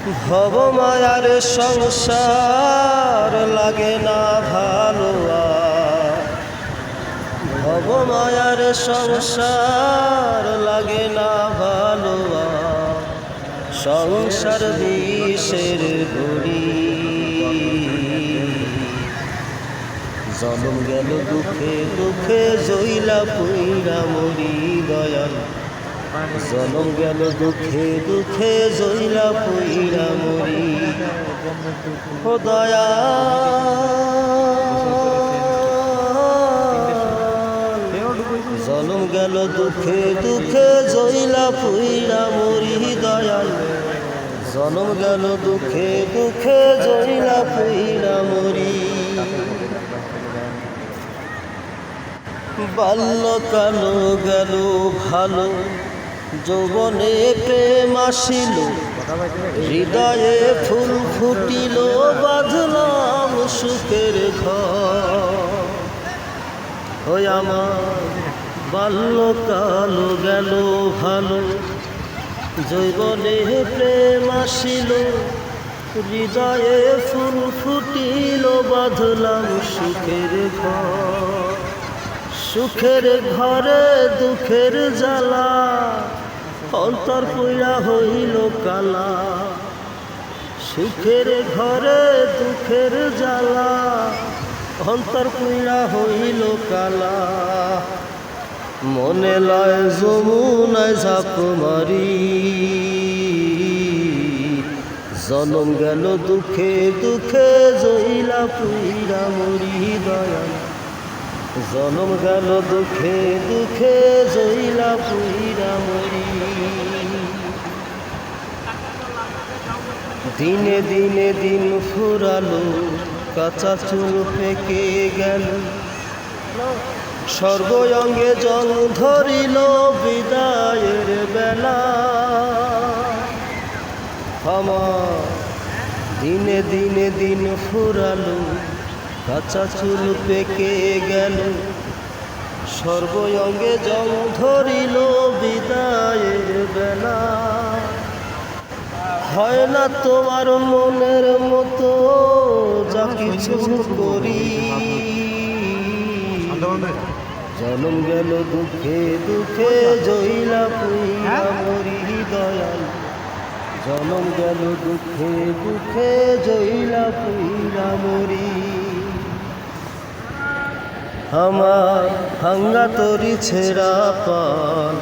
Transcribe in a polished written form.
ভবমায়ার সংসার লাগে না ভালো ভবমায়ার সংসার লাগে না ভালো সংসার বিষের ঘড়ি জনম গেল দুঃখে দুঃখে জইলা পুইরা মরি দয়াল জনম গেল দুঃখে দুঃখে জইলা পুইরা মরি ও দয়াল জনম গেল দুঃখে দুঃখে জইলা পুইরা মরি দয়াল জনম গেল দুঃখে দুঃখে জইলা পুইরা মরি বাল্যকাল গেল ভালো যৌবনে প্রেম আসিল হৃদয়ে ফুল ফুটিল বাঁধলাম সুখের ঘর ওই আমার বাল্যকাল গেল ভালো যৌবনে প্রেম আসিল হৃদয়ে ফুল ফুটিল বাঁধলাম সুখের ঘর সুখের ঘরে দুঃখের জ্বালা অন্তর পুইরা হইল কালা সুখের ঘরে দুঃখের জ্বালা অন্তর পুইরা হইল কালা মনে লয় যমুনায় ঝাঁপ মারি জনম গেল দুঃখে দুঃখে জইলা পুইরা মরি দয়াল জনম গেল দুঃখে দুঃখে জইলা পুইরা মরি দিনে দিনে দিন ফুরালো কাঁচা চুল পেকে গেল সর্বঙ্গে জং ধরিল বিদায়ের বেলা আমার দিনে দিনে দিন ফুরালো কাঁচা চুল পেকে গেল সর্বঙ্গে জং ধরিল বিদায়ের বেলা হয় না তোমার মনের মতো যা কিছু করি জনম গেল দুঃখে দুঃখে জইলা পুইরা মরি দয়াল জনম গেল দুঃখে দুঃখে জইলা পুইরা মরি আমার ভাঙ্গা তরি ছেঁড়া পান